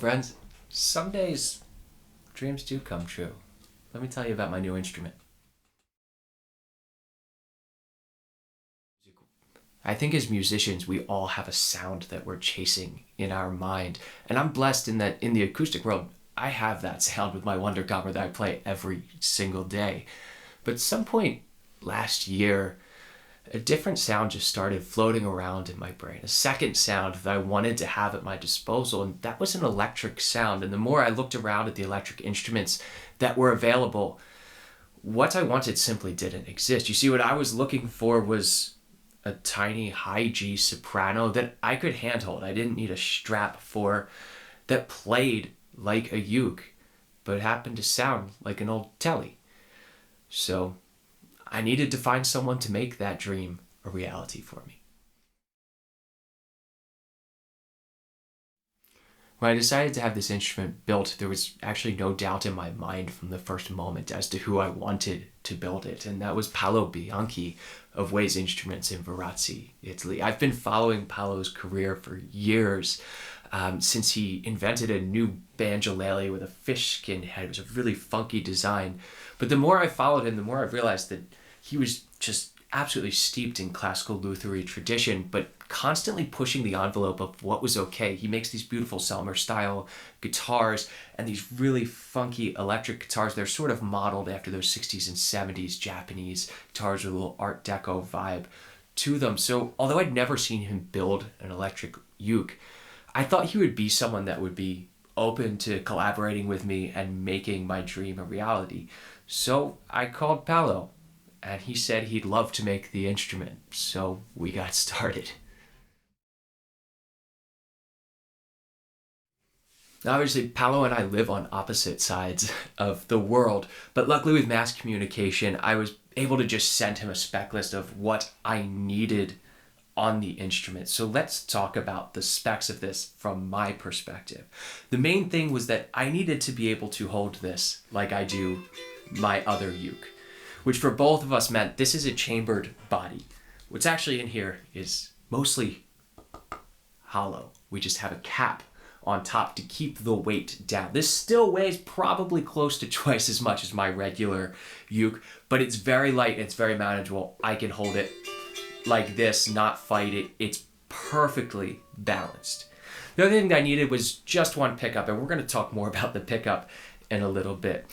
friends. Some days, dreams do come true. Let me tell you about my new instrument. I think as musicians, we all have a sound that we're chasing in our mind. And I'm blessed in that in the acoustic world, I have that sound with my Wunderkammer that I play every single day. But at some point last year, a different sound just started floating around in my brain. A second sound that I wanted to have at my disposal, and that was an electric sound. And the more I looked around at the electric instruments that were available, what I wanted simply didn't exist. You see, what I was looking for was a tiny high G soprano that I could handhold. I didn't need a strap for, that played like a uke, but happened to sound like an old telly. So I needed to find someone to make that dream a reality for me. When I decided to have this instrument built, there was actually no doubt in my mind from the first moment as to who I wanted to build it, and that was Paolo Bianchi of Waiz Instruments in Varazzi, Italy. I've been following Paolo's career for years, since he invented a new banjolele with a fish skin head. It was a really funky design. But the more I followed him, the more I realized that he was just absolutely steeped in classical Luthier tradition, but constantly pushing the envelope of what was okay. He makes these beautiful Selmer style guitars and these really funky electric guitars. They're sort of modeled after those 60s and 70s Japanese guitars with a little Art Deco vibe to them. So although I'd never seen him build an electric uke, I thought he would be someone that would be open to collaborating with me and making my dream a reality. So I called Paolo, and he said he'd love to make the instrument. So we got started. Now, obviously, Paolo and I live on opposite sides of the world, but luckily with mass communication, I was able to just send him a spec list of what I needed on the instrument. So let's talk about the specs of this from my perspective. The main thing was that I needed to be able to hold this like I do my other uke, which for both of us meant this is a chambered body. What's actually in here is mostly hollow. We just have a cap on top to keep the weight down. This still weighs probably close to twice as much as my regular uke, but it's very light, it's very manageable. I can hold it like this, not fight it. It's perfectly balanced. The other thing that I needed was just one pickup, and we're going to talk more about the pickup in a little bit.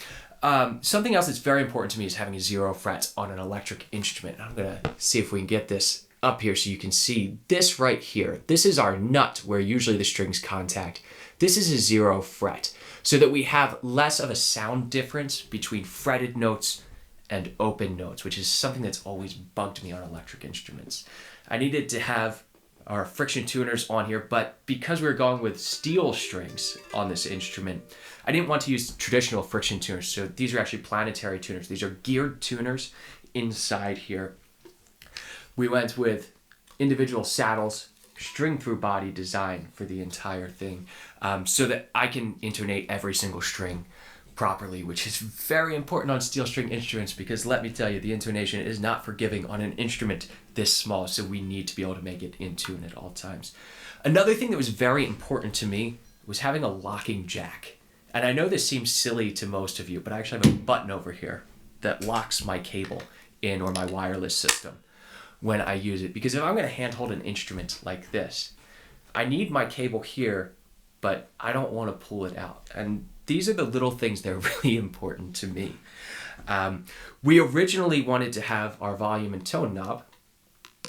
Something else that's very important to me is having a 0 fret on an electric instrument. I'm going to see if we can get this up here so you can see this right here. This is our nut where usually the strings contact. This is a 0 fret so that we have less of a sound difference between fretted notes and open notes, which is something that's always bugged me on electric instruments. I needed to have our friction tuners on here, but because we were going with steel strings on this instrument, I didn't want to use traditional friction tuners. So these are actually planetary tuners. These are geared tuners inside here. We went with individual saddles, string through body design for the entire thing, so that I can intonate every single string properly, which is very important on steel string instruments because let me tell you, the intonation is not forgiving on an instrument this small, so we need to be able to make it in tune at all times. Another thing that was very important to me was having a locking jack. And I know this seems silly to most of you, but I actually have a button over here that locks my cable in or my wireless system when I use it. Because if I'm going to handhold an instrument like this, I need my cable here, but I don't want to pull it out. And these are the little things that are really important to me. We originally wanted to have our volume and tone knob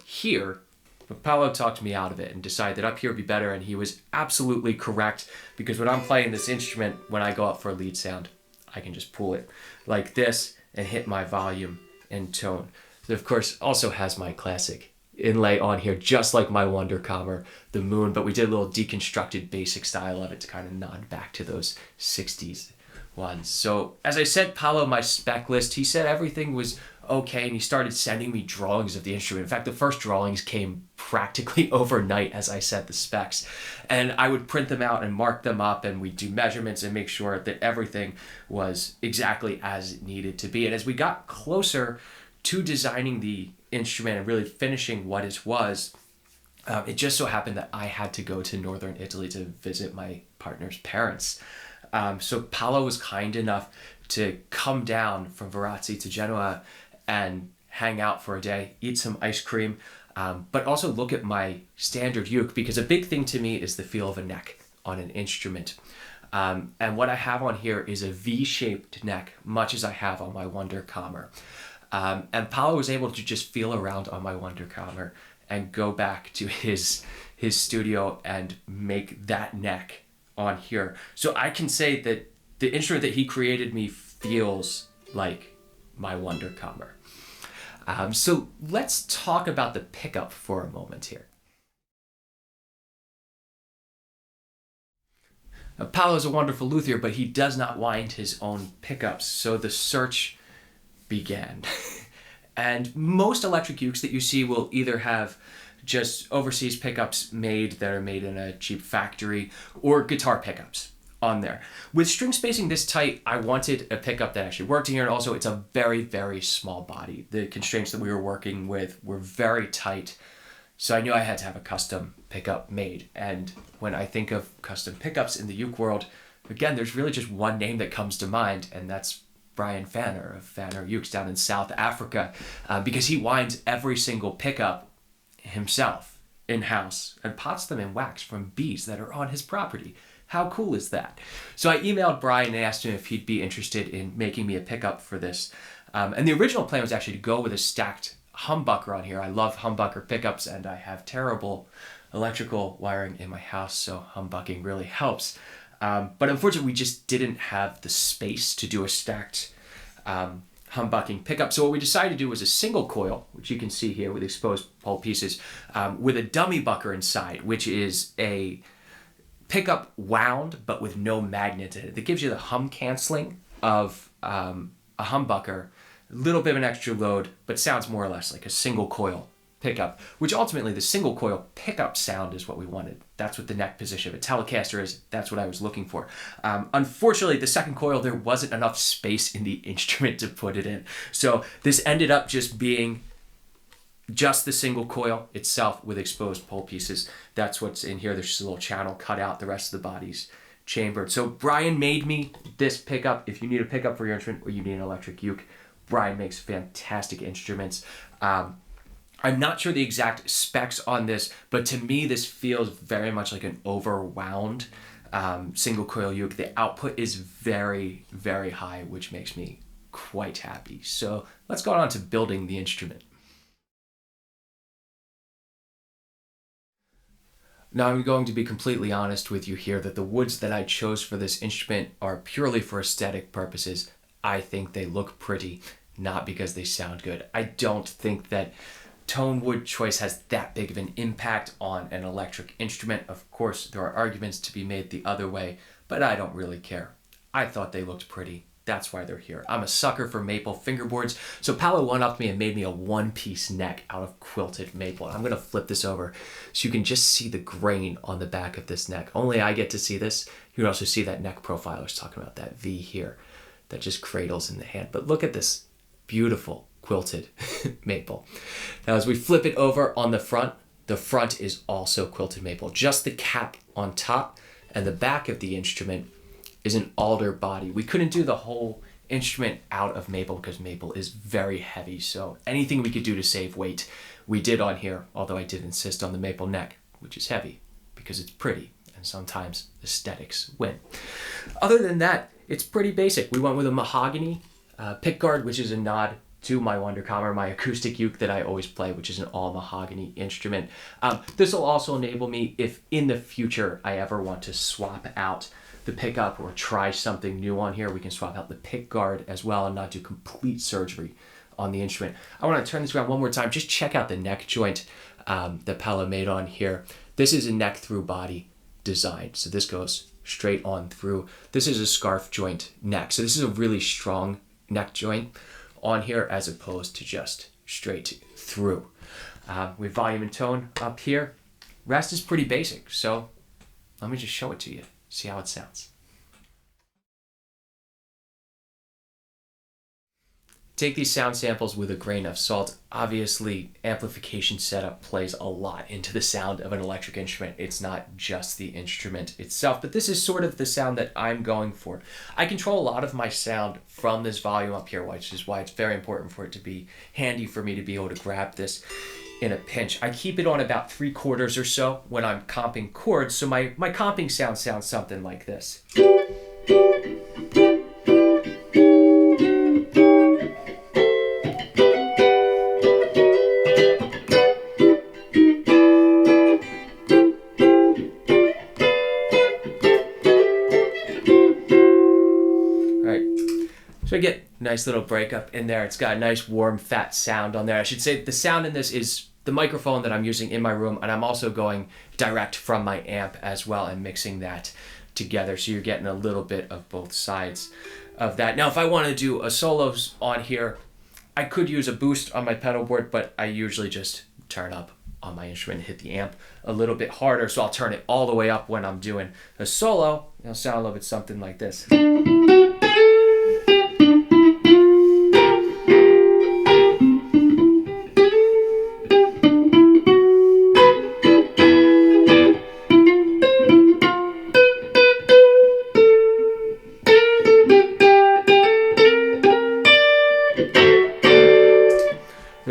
here, but Paolo talked me out of it and decided that up here would be better, and he was absolutely correct because when I'm playing this instrument, when I go up for a lead sound, I can just pull it like this and hit my volume and tone. It of course also has my classic inlay on here, just like my Wunderkammer, the Moon, but we did a little deconstructed basic style of it to kind of nod back to those 60s ones. So as I sent Paolo my spec list, he said everything was okay, and he started sending me drawings of the instrument. In fact, the first drawings came practically overnight as I set the specs, and I would print them out and mark them up, and we'd do measurements and make sure that everything was exactly as it needed to be. And as we got closer to designing the instrument and really finishing what it was, It just so happened that I had to go to northern Italy to visit my partner's parents. So Paolo was kind enough to come down from Varazzi to Genoa and hang out for a day, eat some ice cream, but also look at my standard uke, because a big thing to me is the feel of a neck on an instrument. And what I have on here is a V-shaped neck, much as I have on my Wunderkammer. And Paolo was able to just feel around on my Wunderkammer and go back to his studio and make that neck on here. So I can say that the instrument that he created me feels like my Wunderkammer. So let's talk about the pickup for a moment here. Paolo is a wonderful luthier, but he does not wind his own pickups, so the search began. And most electric ukes that you see will either have just overseas pickups made that are made in a cheap factory, or guitar pickups on there. With string spacing this tight, I wanted a pickup that actually worked in here, and also it's a very, very small body. The constraints that we were working with were very tight, so I knew I had to have a custom pickup made. And when I think of custom pickups in the uke world, again, there's really just one name that comes to mind, and that's Brian Fanner of Fanner Ukes down in South Africa, because he winds every single pickup himself in-house and pots them in wax from bees that are on his property. How cool is that? So I emailed Brian and asked him if he'd be interested in making me a pickup for this. And the original plan was actually to go with a stacked humbucker on here. I love humbucker pickups, and I have terrible electrical wiring in my house, so humbucking really helps. But unfortunately, we just didn't have the space to do a stacked humbucking pickup. So what we decided to do was a single coil, which you can see here with exposed pole pieces, with a dummy bucker inside, which is a pickup wound but with no magnet in it. That gives you the hum canceling of a humbucker, a little bit of an extra load, but sounds more or less like a single coil pickup, which ultimately the single coil pickup sound is what we wanted. That's what the neck position of a Telecaster is. That's what I was looking for. Unfortunately, the second coil, there wasn't enough space in the instrument to put it in. So this ended up just being just the single coil itself with exposed pole pieces. That's what's in here. There's just a little channel cut out. The rest of the body's chambered. So Brian made me this pickup. If you need a pickup for your instrument or you need an electric uke, Brian makes fantastic instruments. I'm not sure the exact specs on this, but to me, this feels very much like an overwound single coil uke. The output is very, very high, which makes me quite happy. So let's go on to building the instrument. Now, I'm going to be completely honest with you here that the woods that I chose for this instrument are purely for aesthetic purposes. I think they look pretty, not because they sound good. I don't think that tone wood choice has that big of an impact on an electric instrument. Of course, there are arguments to be made the other way, but I don't really care. I thought they looked pretty. That's why they're here. I'm a sucker for maple fingerboards, so Paolo one-upped me and made me a one-piece neck out of quilted maple. I'm going to flip this over so you can just see the grain on the back of this neck. Only I get to see this. You can also see that neck profile I was talking about, that V here that just cradles in the hand. But look at this beautiful quilted maple. Now, as we flip it over on the front is also quilted maple. Just the cap on top and the back of the instrument is an alder body. We couldn't do the whole instrument out of maple because maple is very heavy. So anything we could do to save weight, we did on here, although I did insist on the maple neck, which is heavy because it's pretty and sometimes aesthetics win. Other than that, it's pretty basic. We went with a mahogany pickguard, which is a nod to my Wunderkammer, my acoustic uke that I always play, which is an all mahogany instrument. This will also enable me, if in the future I ever want to swap out the pickup or try something new on here, we can swap out the pickguard as well and not do complete surgery on the instrument. I want to turn this around one more time. Just check out the neck joint that Paolo made on here. This is a neck through body design. So this goes straight on through. This is a scarf joint neck. So this is a really strong neck joint on here as opposed to just straight through. We have volume and tone up here. Rest is pretty basic. So let me just show it to you. See how it sounds. take these sound samples with a grain of salt. Obviously, amplification setup plays a lot into the sound of an electric instrument. It's not just the instrument itself, but this is sort of the sound that I'm going for. I control a lot of my sound from this volume up here, which is why it's very important for it to be handy for me to be able to grab this in a pinch. I keep it on about 3/4 or so when I'm comping chords, so my comping sound sounds something like this. So I get a nice little breakup in there. It's got a nice warm fat sound on there. I should say the sound in this is the microphone that I'm using in my room, and I'm also going direct from my amp as well and mixing that together. So you're getting a little bit of both sides of that. Now, if I want to do a solos on here, I could use a boost on my pedal board, but I usually just turn up on my instrument and hit the amp a little bit harder. So I'll turn it all the way up when I'm doing a solo. It'll sound a little bit something like this.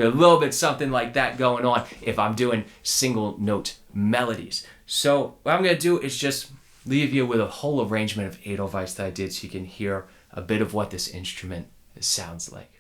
A little bit something like that going on if I'm doing single note melodies. So what I'm going to do is just leave you with a whole arrangement of Edelweiss that I did so you can hear a bit of what this instrument sounds like.